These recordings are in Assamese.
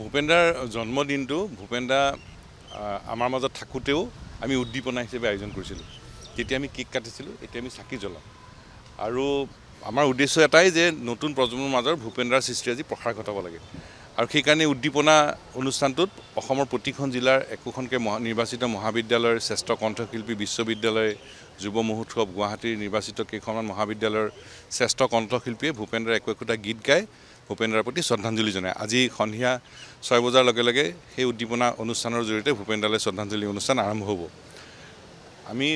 ভূপেন্দাৰ জন্মদিনটো ভূপেন্দা আমাৰ মাজত থাকোঁতেও আমি উদ্দীপনা হিচাপে আয়োজন কৰিছিলোঁ। তেতিয়া আমি কেক কাটিছিলোঁ, এতিয়া আমি চাকি জ্বলাওঁ। আৰু আমাৰ উদ্দেশ্য এটাই যে নতুন প্ৰজন্মৰ মাজৰ ভূপেন্দাৰ সৃষ্টি আজি প্ৰসাৰ ঘটাব লাগে। আৰু সেইকাৰণে উদ্দীপনা অনুষ্ঠানটোত অসমৰ প্ৰতিখন জিলাৰ একোখনকৈ নিৰ্বাচিত মহাবিদ্যালয়ৰ শ্ৰেষ্ঠ কণ্ঠশিল্পী বিশ্ববিদ্যালয়, যুৱ মহোৎসৱ, গুৱাহাটীৰ নিৰ্বাচিত কেইখনমান মহাবিদ্যালয়ৰ শ্ৰেষ্ঠ কণ্ঠশিল্পীয়ে ভূপেন্দাৰ একোটা গীত গায় ভূপেন্দাৰ প্ৰতি শ্ৰদ্ধাঞ্জলি জনায়। আজি সন্ধিয়া 6 বজাৰ লগে লগে সেই উদ্দীপনা অনুষ্ঠানৰ জৰিয়তে ভূপেন্দালৈ শ্ৰদ্ধাঞ্জলি অনুষ্ঠান আৰম্ভ হ'ব। আমি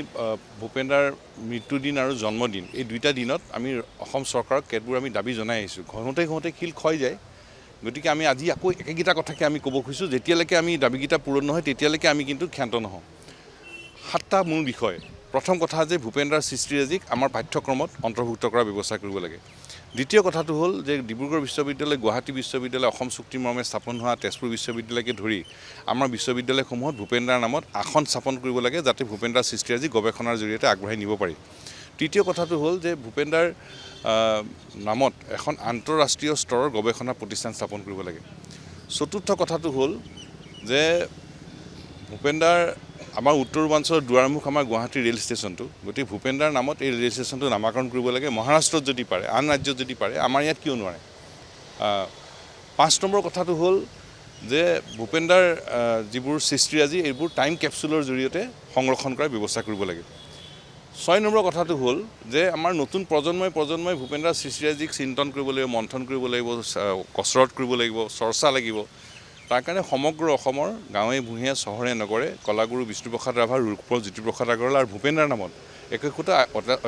ভূপেন্দাৰ মৃত্যুদিন আৰু জন্মদিন এই দুইটা দিনত আমি অসম চৰকাৰক কেতবোৰ আমি দাবী জনাই আহিছোঁ। ঘঁহোতে শিল ক্ষয় যায়। গতিকে আমি আজি আকৌ একেগিটা কথাকে আমি ক'ব খুজিছোঁ, যেতিয়ালৈকে আমি দাবীকেইটা পূৰণ নহয় তেতিয়ালৈকে আমি কিন্তু ক্ষান্ত নহওঁ। 7টা মূল বিষয়। প্ৰথম কথা যে ভূপেন্দাৰ সৃষ্টিৰাজিক আমাৰ পাঠ্যক্ৰমত অন্তৰ্ভুক্ত কৰাৰ ব্যৱস্থা কৰিব লাগে। দ্বিতীয় কথাটো হ'ল যে ডিব্ৰুগড় বিশ্ববিদ্যালয়, গুৱাহাটী বিশ্ববিদ্যালয়, অসম চুক্তিৰ মৰ্মে স্থাপন হোৱা তেজপুৰ বিশ্ববিদ্যালয়কে ধৰি আমাৰ বিশ্ববিদ্যালয়সমূহত ভূপেন্দাৰ নামত আসন স্থাপন কৰিব লাগে, যাতে ভূপেন্দাৰ সৃষ্টিৰাজি গৱেষণাৰ জৰিয়তে আগবঢ়াই নিব পাৰি। তৃতীয় কথাটো হ'ল যে ভূপেন্দাৰ নামত এখন আন্তঃৰাষ্ট্ৰীয় স্তৰৰ গৱেষণা প্ৰতিষ্ঠান স্থাপন কৰিব লাগে। চতুৰ্থ কথাটো হ'ল যে ভূপেন্দাৰ আমাৰ উত্তৰ পূৰ্বাঞ্চলৰ দুৱাৰমুখ আমাৰ গুৱাহাটী ৰেল ষ্টেচনটো, গতিকে ভূপেন্দাৰ নামত এই ৰেল ষ্টেচনটো নামাকৰণ কৰিব লাগে। মহাৰাষ্ট্ৰত যদি পাৰে, আন ৰাজ্যত যদি পাৰে, আমাৰ ইয়াত কিয় নোৱাৰে। 5 নম্বৰ কথাটো হ'ল যে ভূপেন্দাৰ যিবোৰ সৃষ্টিৰাজি এইবোৰ টাইম কেপচুলৰ জৰিয়তে সংৰক্ষণ কৰাৰ ব্যৱস্থা কৰিব লাগে। 6 নম্বৰ কথাটো হ'ল যে আমাৰ নতুন প্ৰজন্মই ভূপেন্দাৰ সৃষ্টিৰাজিক চিন্তন কৰিব লাগিব, মন্থন কৰিব লাগিব, কচৰৎ কৰিব লাগিব, চৰ্চা লাগিব। তাৰ কাৰণে সমগ্ৰ অসমৰ গাঁৱে ভূঞে চহৰে নগৰে কলাগুৰু বিষ্ণুপ্ৰসাদ ৰাভা, ৰূপকোঁৱৰ জ্যোতিপ্ৰসাদ আগৰৱালা আৰু ভূপেন্দাৰ নামত একোটা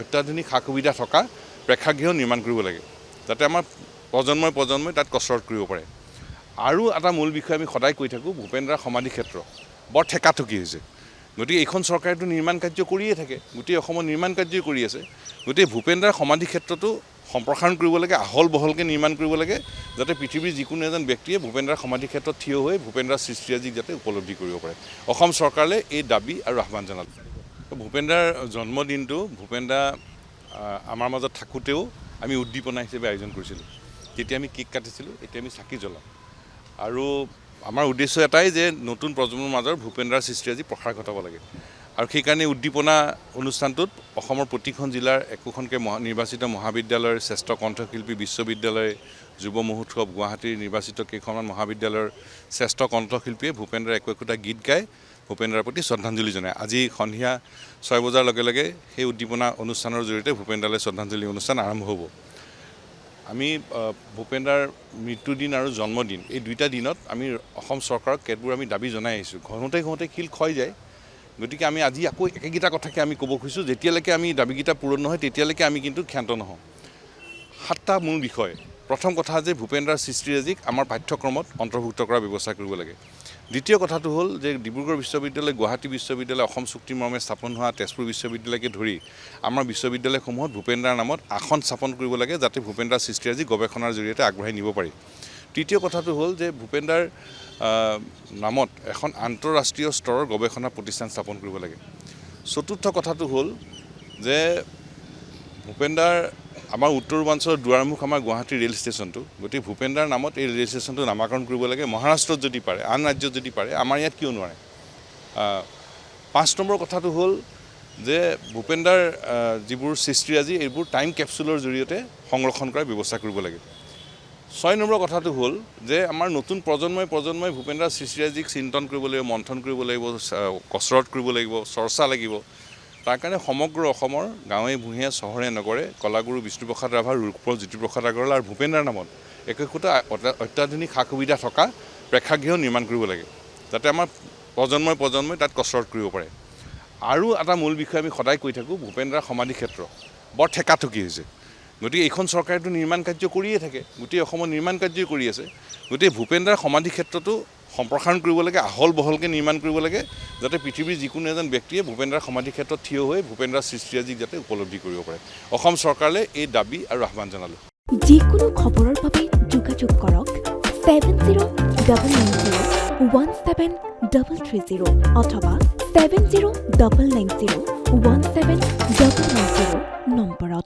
অত্যাধুনিক সা সুবিধা থকা প্ৰেক্ষাগৃহ নিৰ্মাণ কৰিব লাগে, যাতে আমাৰ প্ৰজন্মই তাত কচৰৎ কৰিব পাৰে। আৰু এটা মূল বিষয় আমি সদায় কৈ থাকোঁ, ভূপেন্দাৰ সমাধি ক্ষেত্ৰ বৰ ঠেকাঠকি হৈছে। গতিকে এইখন চৰকাৰেতো নিৰ্মাণ কাৰ্য কৰিয়ে থাকে, গোটেই অসমত নিৰ্মাণ কাৰ্যই কৰি আছে। গতিকে ভূপেন্দাৰ সমাধি ক্ষেত্ৰটো সম্প্ৰসাৰণ কৰিব লাগে, আহল বহলকৈ নিৰ্মাণ কৰিব লাগে, যাতে পৃথিৱীৰ যিকোনো এজন ব্যক্তিয়ে ভূপেন্দাৰ সমাধি ক্ষেত্ৰত থিয় হৈ ভূপেন্দাৰ সৃষ্টিৰাজিক যাতে উপলব্ধি কৰিব পাৰে। অসম চৰকাৰলৈ এই দাবী আৰু আহ্বান জনালোঁ। ভূপেন্দাৰ জন্মদিনটো ভূপেন্দা আমাৰ মাজত থাকোঁতেও আমি উদ্দীপনা হিচাপে আয়োজন কৰিছিলোঁ। তেতিয়া আমি কেক কাটিছিলোঁ, এতিয়া আমি চাকি জ্বলাওঁ। আৰু আমাৰ উদ্দেশ্য এটাই যে নতুন প্ৰজন্মৰ মাজৰ ভূপেন্দাৰ সৃষ্টিৰাজি প্ৰসাৰ ঘটাব লাগে। আৰু সেইকাৰণে উদ্দীপনা অনুষ্ঠানটোত অসমৰ প্ৰতিখন জিলাৰ একোখনকৈ নিৰ্বাচিত মহাবিদ্যালয়ৰ শ্ৰেষ্ঠ কণ্ঠশিল্পী বিশ্ববিদ্যালয়, যুৱ মহোৎসৱ, গুৱাহাটীৰ নিৰ্বাচিত কেইখনমান মহাবিদ্যালয়ৰ শ্ৰেষ্ঠ কণ্ঠশিল্পীয়ে ভূপেন্দাৰ একোটা গীত গায় ভূপেন্দাৰ প্ৰতি শ্ৰদ্ধাঞ্জলি জনায়। আজি সন্ধিয়া 6 বজাৰ লগে লগে সেই উদ্দীপনা অনুষ্ঠানৰ জৰিয়তে ভূপেন্দালৈ শ্ৰদ্ধাঞ্জলি অনুষ্ঠান আৰম্ভ হ'ব। আমি ভূপেন্দাৰ মৃত্যুদিন আৰু জন্মদিন এই দুইটা দিনত আমি অসম চৰকাৰক কেতবোৰ আমি দাবী জনাই আহিছোঁ। ঘঁহোতে শিল ক্ষয় যায়। গতিকে আমি আজি আকৌ একেগিটা কথাকে আমি ক'ব খুজিছোঁ, যেতিয়ালৈকে আমি দাবীকেইটা পূৰণ নহয় তেতিয়ালৈকে আমি কিন্তু ক্ষান্ত নহওঁ। 7টা মূল বিষয়। প্ৰথম কথা যে ভূপেন্দাৰ সৃষ্টিৰাজিক আমাৰ পাঠ্যক্ৰমত অন্তৰ্ভুক্ত কৰাৰ ব্যৱস্থা কৰিব লাগে। দ্বিতীয় কথাটো হ'ল যে ডিব্ৰুগড় বিশ্ববিদ্যালয়, গুৱাহাটী বিশ্ববিদ্যালয়, অসম চুক্তিৰ মৰ্মে স্থাপন হোৱা তেজপুৰ বিশ্ববিদ্যালয়কে ধৰি আমাৰ বিশ্ববিদ্যালয়সমূহত ভূপেন্দাৰ নামত আসন স্থাপন কৰিব লাগে, যাতে ভূপেন্দাৰ সৃষ্টিৰাজি গৱেষণাৰ জৰিয়তে আগবঢ়াই নিব পাৰি। তৃতীয় কথাটো হ'ল যে ভূপেন্দাৰ নামত এখন আন্তঃৰাষ্ট্ৰীয় স্তৰৰ গৱেষণা প্ৰতিষ্ঠান স্থাপন কৰিব লাগে। চতুৰ্থ কথাটো হ'ল যে ভূপেন্দাৰ আমাৰ উত্তৰ পূৰ্বাঞ্চলৰ দুৱাৰমুখ আমাৰ গুৱাহাটী ৰেল ষ্টেচনটো, গতিকে ভূপেন্দাৰ নামত এই ৰেল ষ্টেচনটো নামাকৰণ কৰিব লাগে। মহাৰাষ্ট্ৰত যদি পাৰে, আন ৰাজ্যত যদি পাৰে, আমাৰ ইয়াত কিয় নোৱাৰে। 5 নম্বৰ কথাটো হ'ল যে ভূপেন্দাৰ যিবোৰ সৃষ্টিৰাজি এইবোৰ টাইম কেপচুলৰ জৰিয়তে সংৰক্ষণ কৰাৰ ব্যৱস্থা কৰিব লাগে। 6 নম্বৰ কথাটো হ'ল যে আমাৰ নতুন প্ৰজন্মই ভূপেন্দাৰ সৃষ্টিৰাজিক চিন্তন কৰিব লাগিব, মন্থন কৰিব লাগিব, কচৰৎ কৰিব লাগিব, চৰ্চা লাগিব। তাৰ কাৰণে সমগ্ৰ অসমৰ গাঁৱে ভূঞে চহৰে নগৰে কলাগুৰু বিষ্ণুপ্ৰসাদ ৰাভা, ৰূপকোঁৱৰ জ্যোতিপ্ৰসাদ আগৰৱালা আৰু ভূপেন্দাৰ নামত একোটা অত্যাধুনিক সা সুবিধা থকা প্ৰেক্ষাগৃহ নিৰ্মাণ কৰিব লাগে, যাতে আমাৰ প্ৰজন্মই তাত কচৰৎ কৰিব পাৰে। আৰু এটা মূল বিষয় আমি সদায় কৈ থাকোঁ, ভূপেন্দাৰ সমাধি ক্ষেত্ৰ বৰ ঠেকাঠকি হৈছে। গতিকে এইখন চৰকাৰেতো নিৰ্মাণ কাৰ্য কৰিয়ে থাকে, গোটেই অসমত নিৰ্মাণ কাৰ্যই কৰি আছে। গতিকে ভূপেন্দাৰ সমাধি ক্ষেত্ৰটো সম্প্ৰসাৰণ কৰিব লাগে, আহল বহলকৈ নিৰ্মাণ কৰিব লাগে, যাতে পৃথিৱীৰ যিকোনো এজন ব্যক্তিয়ে ভূপেন্দাৰ সমাধি ক্ষেত্ৰত থিয় হৈ ভূপেন্দাৰ সৃষ্টিৰাজিক যাতে উপলব্ধি কৰিব পাৰে। অসম চৰকাৰলৈ এই দাবী আৰু আহ্বান জনালোঁ। যিকোনো খবৰৰ বাবে যোগাযোগ কৰক 7090173330 অথবা 7099017990 নম্বৰত।